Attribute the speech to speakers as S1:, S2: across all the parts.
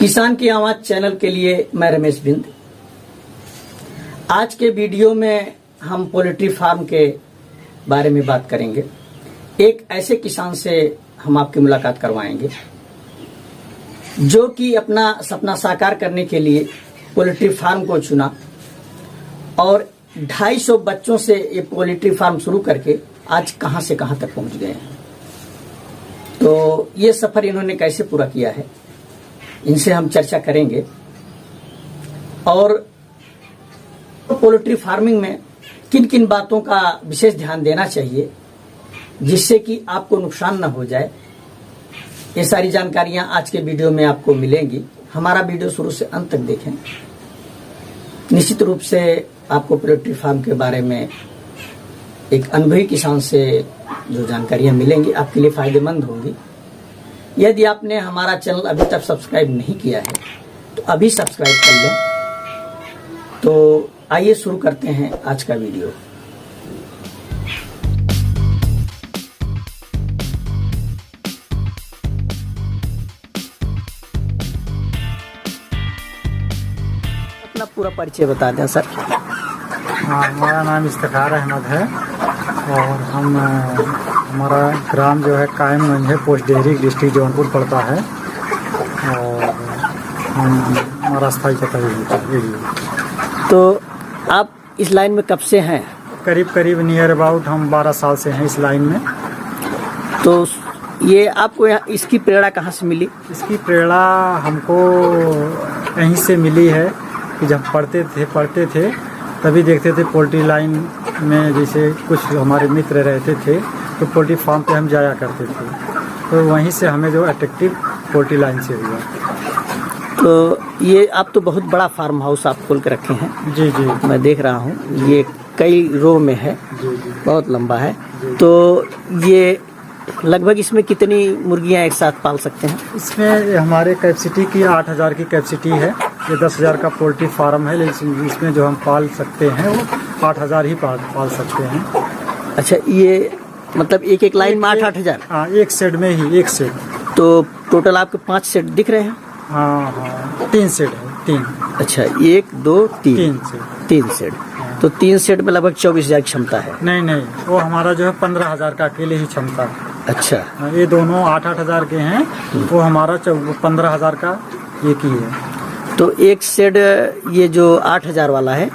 S1: किसान की आवाज चैनल के लिए मैं रमेश बिंद। आज के वीडियो में हम पोल्ट्री फार्म के बारे में बात करेंगे। एक ऐसे किसान से हम आपकी मुलाकात करवाएंगे जो कि अपना सपना साकार करने के लिए पोल्ट्री फार्म को चुना और 250 बच्चों से ये पोल्ट्री फार्म शुरू करके आज कहां से कहां तक पहुंच गए हैं। तो ये सफर इन्होंने कैसे पूरा किया है, इनसे हम चर्चा करेंगे। और पोल्ट्री फार्मिंग में किन किन बातों का विशेष ध्यान देना चाहिए जिससे कि आपको नुकसान न हो जाए, ये सारी जानकारियां आज के वीडियो में आपको मिलेंगी। हमारा वीडियो शुरू से अंत तक देखें। निश्चित रूप से आपको पोल्ट्री फार्म के बारे में एक अनुभवी किसान से जो जानकारियां मिलेंगी आपके लिए फायदेमंद होंगी। यदि आपने हमारा चैनल अभी तक सब्सक्राइब नहीं किया है तो अभी सब्सक्राइब कर लें। तो आइए शुरू करते हैं आज का वीडियो। अपना पूरा परिचय बता दें सर।
S2: हाँ, हमारा नाम इफ्तिखार अहमद है और हमारा ग्राम जो है कायमगंज है, पोस्ट डेहरी, डिस्ट्रिक्ट जौनपुर पड़ता है और हमारा स्थायी पता है।
S1: तो आप इस लाइन में कब से हैं?
S2: करीब नियर अबाउट हम 12 साल से हैं इस लाइन में। तो
S1: ये आपको यहाँ इसकी प्रेरणा कहाँ से मिली?
S2: इसकी प्रेरणा हमको यहीं से मिली है कि जब पढ़ते थे तभी देखते थे पोल्ट्री लाइन में, जैसे कुछ हमारे मित्र रहते थे तो पोल्ट्री फार्म पे हम जाया करते थे, तो वहीं से हमें जो अट्रैक्टिव पोल्ट्री लाइन से हुआ।
S1: तो ये आप तो बहुत बड़ा फार्म हाउस आप खोल के रखे हैं।
S2: जी,
S1: मैं देख रहा हूँ, ये कई रो में है।
S2: जी।
S1: बहुत लंबा है। तो ये लगभग इसमें कितनी मुर्गियां एक साथ पाल सकते हैं?
S2: इसमें हमारे कैपेसिटी की 8000 की कैपेसिटी है। ये 10,000 का पोल्ट्री फार्म है, लेकिन इसमें जो हम पाल सकते हैं वो 8000 ही पाल सकते हैं।
S1: अच्छा, ये मतलब एक लाइन में 8,000?
S2: हाँ, एक सेट में ही, एक सेट।
S1: तो टोटल आपके 5 सेट दिख रहे हैं?
S2: हाँ, 3 सेट है, 3।
S1: अच्छा, 1 2 3 3 सेट। तो 3 सेट में लगभग 24,000 की क्षमता है?
S2: नहीं, वो हमारा जो है 15,000 का अकेले ही क्षमता है।
S1: अच्छा,
S2: ये दोनों 8,000 के हैं, वो हमारा 15,000 का एक ही है।
S1: तो एक शेड ये जो 8,000 वाला है,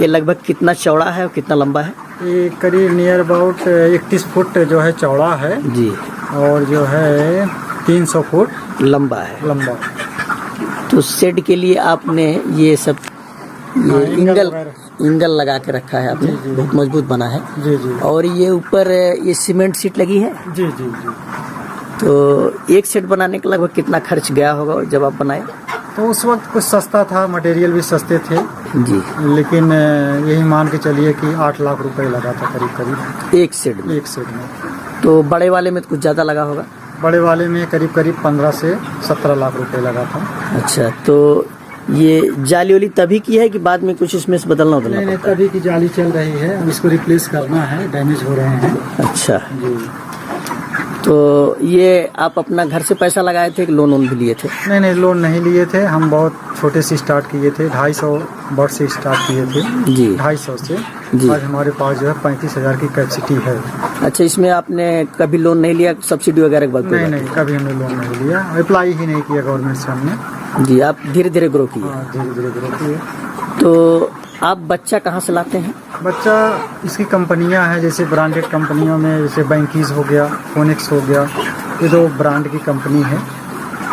S1: ये लगभग कितना चौड़ा है और कितना लंबा है?
S2: ये करीब नियर अबाउट 31 फुट जो है चौड़ा है
S1: जी, और
S2: जो है 300 फुट
S1: लंबा है।
S2: लंबा।
S1: तो शेड के लिए आपने ये सब इंगल लगा के रखा है आपने?
S2: जी।
S1: बहुत मजबूत बना है।
S2: जी।
S1: और ये ऊपर ये सीमेंट सीट लगी है?
S2: जी।
S1: तो एक सेट बनाने का लगभग कितना खर्च गया होगा जब आप बनाए?
S2: तो उस वक्त कुछ सस्ता था, मटेरियल भी सस्ते थे
S1: जी,
S2: लेकिन यही मान के चलिए कि 8 लाख रुपए लगा था करीब
S1: एक सेट में।
S2: में।
S1: तो बड़े वाले में तो कुछ ज़्यादा लगा होगा?
S2: बड़े वाले में करीब 15 से 17 लाख रुपए लगा था।
S1: अच्छा, तो ये जाली वाली तभी की है कि बाद में कुछ इसमें से बदलना होता है?
S2: नहीं, तभी की जाली चल रही है, अब इसको रिप्लेस करना है, डैमेज हो रहे हैं।
S1: अच्छा
S2: जी।
S1: तो ये आप अपना घर से पैसा लगाए थे कि लोन भी लिए थे?
S2: नहीं, लोन नहीं लिए थे, हम बहुत छोटे से स्टार्ट किए थे, 250 बर्ड से स्टार्ट किए थे जी, 250 से जी। आज हमारे पास जो है 35,000 की कैपेसिटी है।
S1: अच्छा, इसमें आपने कभी लोन नहीं लिया, सब्सिडी वगैरह के बाद?
S2: नहीं, कभी हमने लोन नहीं लिया, अप्लाई ही नहीं किया गवर्नमेंट से हमने।
S1: जी, आप धीरे धीरे ग्रो किए?
S2: हाँ, धीरे ग्रो किए।
S1: तो आप बच्चा कहाँ से लाते हैं?
S2: बच्चा इसकी कंपनियां हैं, जैसे ब्रांडेड कंपनियों में, जैसे बैंकीज हो गया, फोनिक्स हो गया, ये 2 ब्रांड की कंपनी है,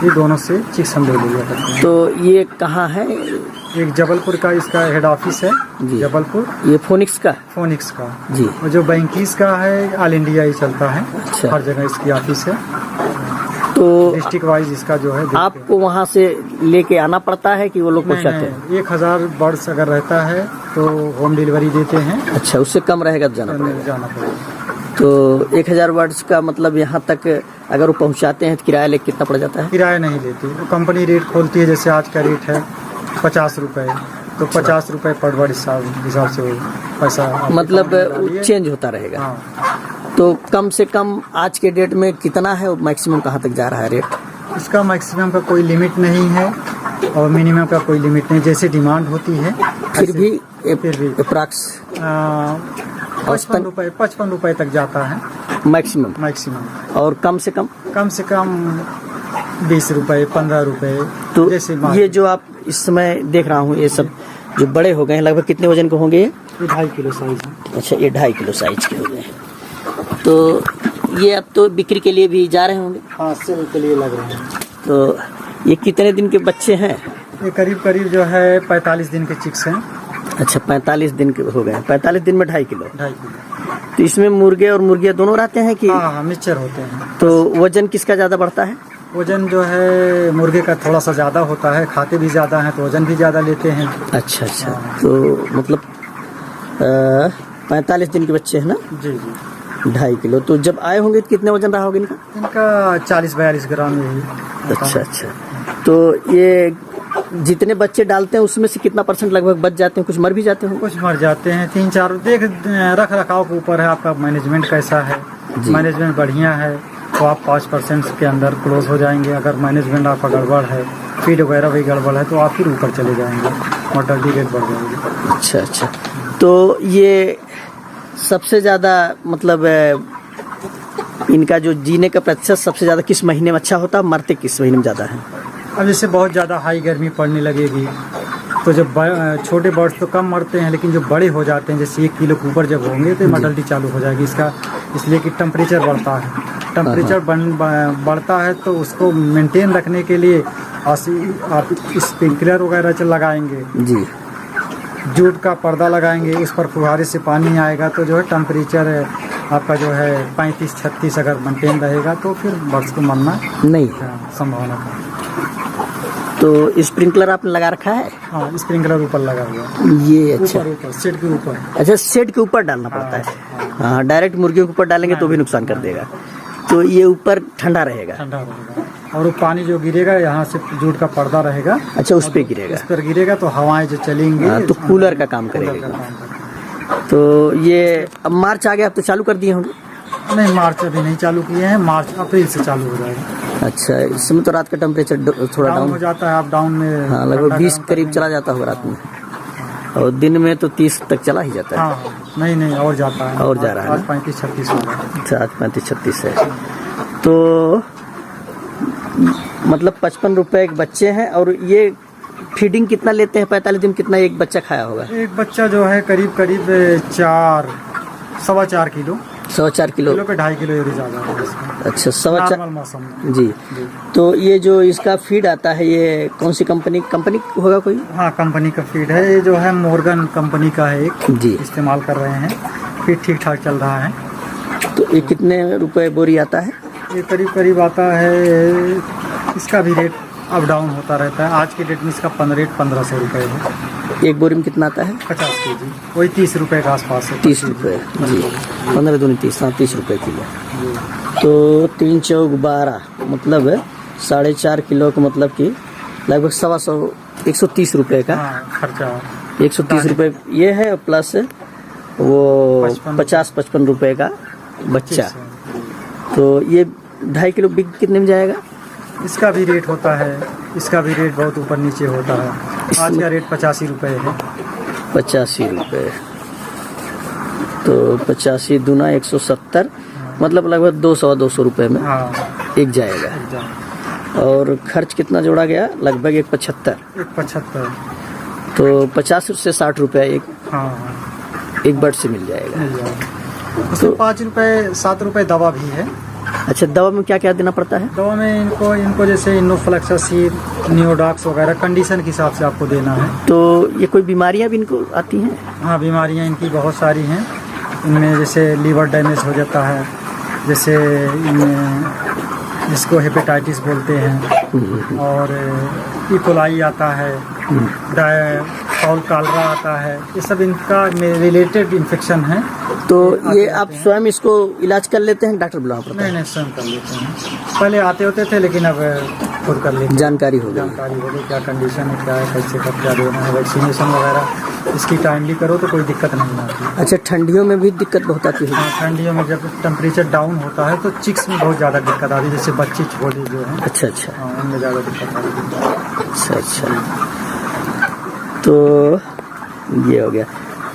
S2: ये दोनों से चिक्स हम ले लिया करते हैं।
S1: तो ये कहाँ है?
S2: एक जबलपुर का इसका हेड ऑफिस है जी, जबलपुर।
S1: ये फोनिक्स का जी,
S2: और जो बैंकीज का है ऑल इंडिया ही चलता है।
S1: अच्छा,
S2: हर जगह इसकी ऑफिस है।
S1: तो
S2: डिस्ट्रिक्ट वाइज इसका जो है
S1: आपको वहाँ से लेके आना पड़ता है कि वो लोग पहुँचाते हैं?
S2: 1000 बर्ड्स अगर रहता है तो होम डिलीवरी देते हैं।
S1: अच्छा, उससे कम रहेगा तो जाना पड़ेगा। तो 1000 बर्ड्स का मतलब यहाँ तक अगर वो पहुँचाते हैं तो किराया लेके कितना पड़ जाता है?
S2: किराया नहीं लेती, वो कंपनी रेट खोलती है। जैसे आज का रेट है 50 रुपए, तो 50 रुपए पर बर्ड हिसाब से पैसा
S1: मतलब चेंज होता रहेगा।
S2: हाँ।
S1: तो कम से कम आज के डेट में कितना है, मैक्सिमम कहाँ तक जा रहा है रेट?
S2: इसका मैक्सिमम का कोई लिमिट नहीं है, और मिनिमम का कोई लिमिट नहीं, जैसे डिमांड होती है
S1: फिर भी
S2: फिर भी
S1: अप्रॉक्स
S2: 55 रुपए तक जाता है
S1: मैक्सिमम। और कम से कम
S2: 20 रुपए 15 रुपए।
S1: तो
S2: जैसे
S1: ये जो आप इस समय देख रहा हूँ, ये सब जो बड़े हो गए हैं, लगभग कितने वजन के होंगे ये?
S2: 2.5 किलो साइज है।
S1: अच्छा, ये 2.5 किलो साइज के हो गए हैं। तो ये अब तो बिक्री के लिए भी जा रहे होंगे?
S2: हाँ, सेल के लिए लग रहे हैं।
S1: तो ये कितने दिन के बच्चे हैं?
S2: ये करीब जो है 45 दिन के चिक्स हैं।
S1: अच्छा, 45 दिन के हो गए। 45 दिन में 2.5 किलो।
S2: 2.5 किलो।
S1: तो इसमें मुर्गे और मुर्गियाँ दोनों रहते हैं कि?
S2: हाँ, मिक्सचर होते हैं।
S1: तो वजन किसका ज़्यादा बढ़ता है?
S2: वजन जो है मुर्गे का थोड़ा सा ज़्यादा होता है, खाते भी ज़्यादा हैं तो वजन भी ज़्यादा लेते हैं।
S1: अच्छा। तो मतलब 45 दिन के बच्चे हैं ना?
S2: जी जी।
S1: 2.5 किलो। तो जब आए होंगे तो कितने वजन रहा होगा इनका?
S2: इनका 40-42 ग्राम यही।
S1: अच्छा। तो ये जितने बच्चे डालते हैं उसमें से कितना % लगभग बच जाते हैं? कुछ मर भी जाते हैं?
S2: कुछ मर जाते हैं, 3-4 रख रखाव के ऊपर है आपका, मैनेजमेंट कैसा है। मैनेजमेंट बढ़िया है तो आप 5% के अंदर क्लोज हो जाएंगे। अगर मैनेजमेंट आपका गड़बड़ है, फीड वगैरह भी गड़बड़ है, तो आप फिर ऊपर चले जाएंगे, मोर्टेलिटी रेट बढ़ जाएगी।
S1: अच्छा। तो ये सबसे ज़्यादा मतलब इनका जो जीने का प्रतिशत सबसे ज़्यादा किस महीने में अच्छा होता है, मरते किस महीने में ज़्यादा है?
S2: अब जैसे बहुत ज़्यादा हाई गर्मी पड़ने लगेगी तो जब छोटे बर्ड्स तो कम मरते हैं, लेकिन जो बड़े हो जाते हैं, जैसे 1 किलो के ऊपर जब होंगे तो मोर्टेलिटी चालू हो जाएगी इसका। इसलिए कि टेम्परेचर बढ़ता है, टेम्परेचर बढ़ता है तो उसको मेंटेन रखने के लिए आप स्प्रिंकलर वगैरह लगाएंगे
S1: जी,
S2: जूट का पर्दा लगाएंगे, उस पर फुहारे से पानी आएगा तो जो है टेम्परेचर आपका जो है 35-36 अगर मेंटेन रहेगा तो फिर बर्ड्स को मरना
S1: नहीं
S2: संभावना का।
S1: तो स्प्रिंकलर आपने लगा रखा है?
S2: हाँ, स्प्रिंकलर ऊपर लगा हुआ है।
S1: ये अच्छा,
S2: ऊपर शेड के ऊपर।
S1: अच्छा, शेड के ऊपर डालना पड़ता है। हाँ, डायरेक्ट मुर्गियों के ऊपर डालेंगे तो भी नुकसान कर देगा। तो ये ऊपर ठंडा रहेगा
S2: और वो पानी जो गिरेगा यहाँ से जूट का पर्दा रहेगा।
S1: अच्छा, उस पे गिरेगा?
S2: उस पर गिरेगा तो हवाएं जो चलेंगी
S1: तो कूलर का काम करेगा। तो ये अब मार्च आ गया, अब तो चालू कर दिए होंगे?
S2: नहीं, मार्च अभी नहीं चालू किए हैं, मार्च अप्रैल से चालू हो जाएगा।
S1: अच्छा, इस समय तो रात का टेम्परेचर थोड़ा डाउन
S2: हो जाता है। आप डाउन में
S1: हाँ, लगभग 20 करीब चला जाता होगा रात में, और दिन में तो 30 तक चला ही जाता है।
S2: हाँ, नहीं और जाता है,
S1: और जा रहा है।
S2: आज 35-36 हो गया।
S1: अच्छा, आज 35-36 है। तो मतलब 55 रुपए के बच्चे हैं। और ये फीडिंग कितना लेते हैं? 45 दिन कितना एक बच्चा खाया होगा?
S2: एक बच्चा जो है करीब 4.25 किलो।
S1: 4.25 किलो
S2: पे 2.5 किलो एवरेज आ जाता है इसका।
S1: अच्छा, 4.25
S2: मौसम में।
S1: जी। तो ये जो इसका फीड आता है, ये कौन सी कंपनी होगा कोई?
S2: हाँ, कंपनी का फीड है। ये जो है मॉर्गन कंपनी का है एक
S1: जी,
S2: इस्तेमाल कर रहे हैं। फीड ठीक ठाक चल रहा है।
S1: तो ये कितने रुपए बोरी आता है?
S2: ये करीब आता है, इसका भी रेट अप डाउन होता रहता है। आज के डेट में इसका 1500 रुपये है।
S1: एक बोरी में कितना आता है?
S2: 50 केजी, वही 30 रुपये के आसपास है।
S1: 30 रुपये जी, 15 दूनी 30, 30 रुपये किलो। तो 3 चौक 12 मतलब 4.5 किलो का, मतलब कि लगभग 125 130 रुपये का
S2: खर्चा।
S1: 130 रुपये ये है, प्लस वो 50-55 रुपये का बच्चा। तो ये 2.5 किलो बिग कितने में जाएगा?
S2: इसका भी रेट होता है, इसका भी रेट बहुत ऊपर नीचे होता है। आज का रेट 85 रुपये है। 85
S1: रुपये, तो 85 दूना 170, मतलब लगभग 200 रुपये में एक जाएगा। और खर्च कितना जोड़ा गया? लगभग 175। तो 50 से 60 रुपये एक बर्ड से मिल जाएगा।
S2: तो 5 रुपये 7 रुपये दवा भी है।
S1: अच्छा, दवा में क्या क्या देना पड़ता है?
S2: दवा में इनको जैसे इनोफ्लेक्सासिड, नियोडॉक्स वगैरह कंडीशन के हिसाब से आपको देना है। तो
S1: ये कोई बीमारियां भी इनको आती हैं?
S2: हाँ, बीमारियां इनकी बहुत सारी हैं। इनमें जैसे लीवर डैमेज हो जाता है, जैसे इनमें जिसको हेपेटाइटिस बोलते हैं, और इकोलाई आता है, फाउल कालरा आता है, ये सब इनका रिलेटेड इन्फेक्शन है।
S1: तो ये आप स्वयं इसको इलाज कर लेते हैं, डॉक्टर बुलाना पड़ता है?
S2: नहीं स्वयं कर लेते हैं। पहले आते होते थे लेकिन अब खुद कर लेते हैं।
S1: जानकारी हो गई,
S2: जानकारी हो गई क्या कंडीशन है, क्या है, कैसे कब क्या देना है, वैक्सीनेशन वगैरह इसकी टाइमली करो तो कोई दिक्कत नहीं आती।
S1: अच्छा, ठंडियों में भी दिक्कत बहुत आती है?
S2: हाँ, ठंडियों में जब टेम्परेचर डाउन होता है तो चिक्स में बहुत ज़्यादा दिक्कत आती है, जैसे बच्चे छोटे जो हैं।
S1: अच्छा अच्छा,
S2: हाँ, उनमें ज़्यादा दिक्कत आती है।
S1: अच्छा अच्छा, तो ये हो गया।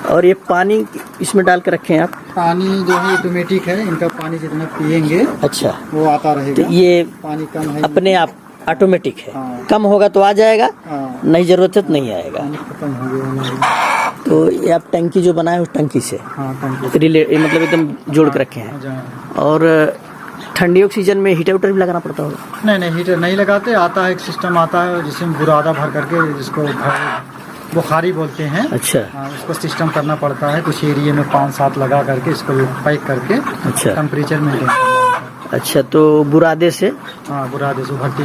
S1: और ये पानी इसमें डाल कर रखे हैं आप?
S2: पानी जो है ऑटोमेटिक है, इनका पानी जितना पिएंगे
S1: अच्छा,
S2: वो आता रहेगा।
S1: तो ये
S2: पानी कम है
S1: अपने आप ऑटोमेटिक है?
S2: हाँ।
S1: कम होगा तो आ जाएगा,
S2: हाँ,
S1: नहीं जरूरत है तो नहीं आएगा।
S2: पानी खत्म हो गया।
S1: तो ये आप टंकी जो बनाए हो टंकी से
S2: हाँ, टंकी
S1: मतलब एकदम जोड़ के रखे हैं। और ठंडियों के सीजन में हीटर उटर भी लगाना पड़ता होगा?
S2: नहीं हीटर नहीं लगाते, आता है एक सिस्टम आता है जिसमें बुरादा भर करके, जिसको बुखारी बोलते हैं।
S1: अच्छा,
S2: उसको सिस्टम करना पड़ता है, कुछ एरिया में 5-7 लगा करके इसको पैक करके
S1: अच्छा
S2: टेम्परेचर मेंटेन करना है।
S1: अच्छा, तो बुरादे से?
S2: हाँ, बुरादे से भरती,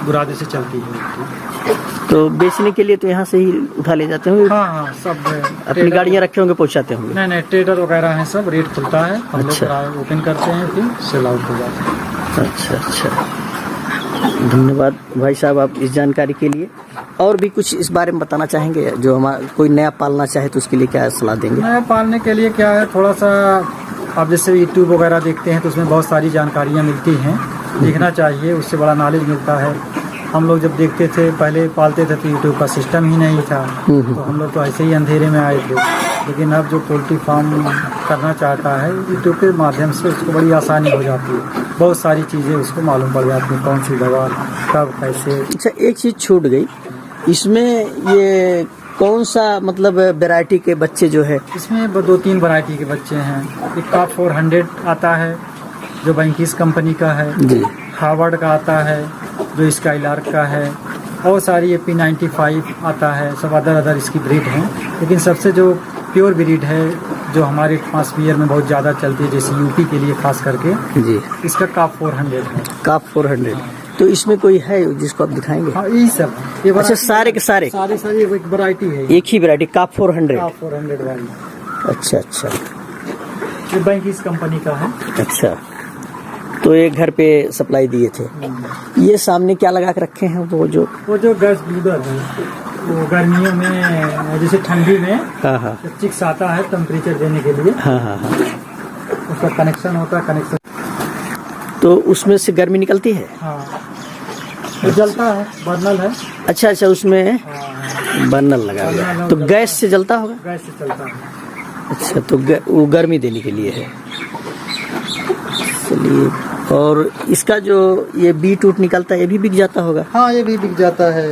S2: बुरादे से चलती है।
S1: तो बेचने के लिए तो यहाँ से ही उठा ले जाते होंगे?
S2: हाँ, सब
S1: अपनी गाड़ियाँ रखे होंगे, पहुँचाते होंगे? नहीं
S2: ट्रेडर वगैरह हैं, सब रेट खुलता है, हम
S1: अच्छा।
S2: लोग ओपन करते हैं फिर सेल आउट हो जाता है।
S1: अच्छा अच्छा, धन्यवाद भाई साहब आप इस जानकारी के लिए। और भी कुछ इस बारे में बताना चाहेंगे, जो हमारा कोई नया पालना चाहे तो उसके लिए क्या सलाह देंगे?
S2: नया पालने के लिए क्या है, थोड़ा सा आप जैसे यूट्यूब वगैरह देखते हैं तो उसमें बहुत सारी जानकारियाँ मिलती हैं, देखना चाहिए, उससे बड़ा नॉलेज मिलता है। हम लोग जब देखते थे, पहले पालते थे तो यूट्यूब का सिस्टम ही नहीं था, तो हम लोग तो ऐसे ही अंधेरे में आए थे। लेकिन अब जो पोल्ट्री फार्म करना चाहता है, यूट्यूब के माध्यम से उसको बड़ी आसानी हो जाती है, बहुत सारी चीज़ें उसको मालूम पड़ जाती हैं, कौन सी दवा कब कैसे। अच्छा,
S1: एक चीज़ छूट गई, इसमें ये कौन सा मतलब वैरायटी के बच्चे जो है?
S2: इसमें 2-3 वैरायटी के बच्चे हैं। एक का 400 आता है जो बैंकिस कंपनी का है
S1: जी,
S2: हार्वर्ड का आता है जो स्काईलार्क का है, और सारी ये P95 आता है, सब अदर इसकी ब्रीड हैं। लेकिन सबसे जो प्योर ब्रीड है जो हमारे एटमॉस्फेयर में बहुत ज़्यादा चलती है, जैसे यूपी के लिए खास करके
S1: जी,
S2: इसका काफ 400 है।
S1: काफ 400, तो इसमें कोई है जिसको आप दिखाएंगे?
S2: हाँ, यही सब ये
S1: अच्छा, सारे के सारे
S2: एक वैरायटी है,
S1: एक ही वैरायटी काफ 400?
S2: काफ 400 वाली।
S1: अच्छा अच्छा,
S2: ये बैंकिस कंपनी का है।
S1: अच्छा, तो ये घर पे सप्लाई दिए थे। ये सामने क्या लगा के रखे हैं? वो जो
S2: गैस ब्रीडर है, वो गर्मियों में जैसे ठंडी में
S1: हाँ
S2: चिक्स आता है टेम्परेचर देने के लिए,
S1: हाँ,
S2: उसका कनेक्शन होता है, कनेक्शन
S1: तो उसमें से गर्मी निकलती है?
S2: हाँ, तो जलता है, बर्नल है।
S1: अच्छा अच्छा, उसमें
S2: हाँ,
S1: बर्नर लगा हुआ, तो गैस से जलता होगा?
S2: गैस से चलता है।
S1: अच्छा, तो वो गर्मी देने के लिए है। चलिए, और इसका जो ये बीट उट निकलता है ये भी बिक जाता होगा?
S2: हाँ, ये भी बिक जाता है,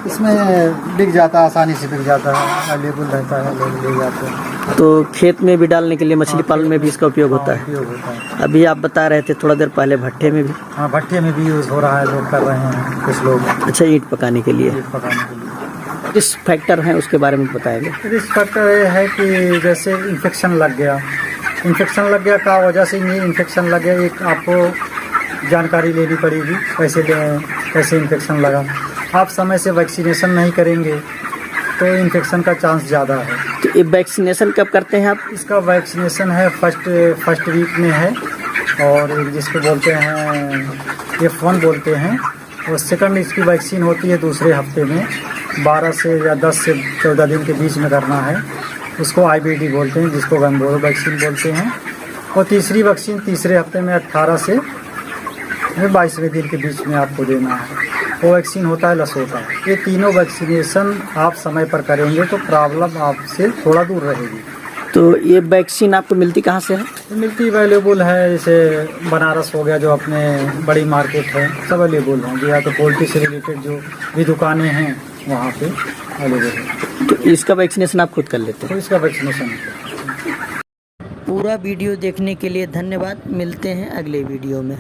S2: इसमें बिक जाता है, आसानी से बिक जाता है, अवेलेबल रहता है, लोग ले जाते हैं।
S1: तो खेत में भी डालने के लिए, मछली पालन में भी इसका उपयोग होता है?
S2: उपयोग होता है।
S1: अभी आप बता रहे थे थोड़ा देर पहले भट्ठे में भी?
S2: हाँ, भट्ठे में भी यूज़ हो रहा है, लोग कर रहे हैं कुछ लोग।
S1: अच्छा, ईंट पकाने के लिए?
S2: ईंट पकाने के लिए
S1: इस फैक्टर हैं उसके बारे में बताएंगे?
S2: रिस्क फैक्टर ये है कि जैसे इन्फेक्शन लग गया का वजह से नहीं, इन्फेक्शन लग गया, एक आपको जानकारी लेनी पड़ेगी कैसे इन्फेक्शन लगा। आप समय से वैक्सीनेशन नहीं करेंगे तो इन्फेक्शन का चांस ज़्यादा है।
S1: तो ये वैक्सीनेशन कब करते हैं आप?
S2: इसका वैक्सीनेशन है फर्स्ट वीक में है, और एक जिसको बोलते हैं F1 बोलते हैं, और सेकंड इसकी वैक्सीन होती है दूसरे हफ्ते में, 12 से या 10 से 14 दिन के बीच में करना है, उसको IBD बोलते हैं, जिसको गंभोरो वैक्सीन बोलते हैं। और तीसरी वैक्सीन तीसरे हफ्ते में 18 से 22वें दिन के बीच में आपको देना है, वो वैक्सीन होता है लसोटा। ये तीनों वैक्सीनेशन आप समय पर करेंगे तो प्रॉब्लम आपसे थोड़ा दूर रहेगी।
S1: तो ये वैक्सीन आपको मिलती कहाँ से है?
S2: मिलती अवेलेबल है, जैसे बनारस हो गया जो अपने बड़ी मार्केट है, सब अवेलेबल होंगे, या तो पोल्ट्री से रिलेटेड जो भी दुकानें हैं वहाँ पे अवेलेबल है।
S1: तो इसका वैक्सीनेशन आप खुद कर लेते हैं?
S2: तो इसका वैक्सीनेशन
S1: पूरा वीडियो देखने के लिए धन्यवाद। मिलते हैं अगले वीडियो में।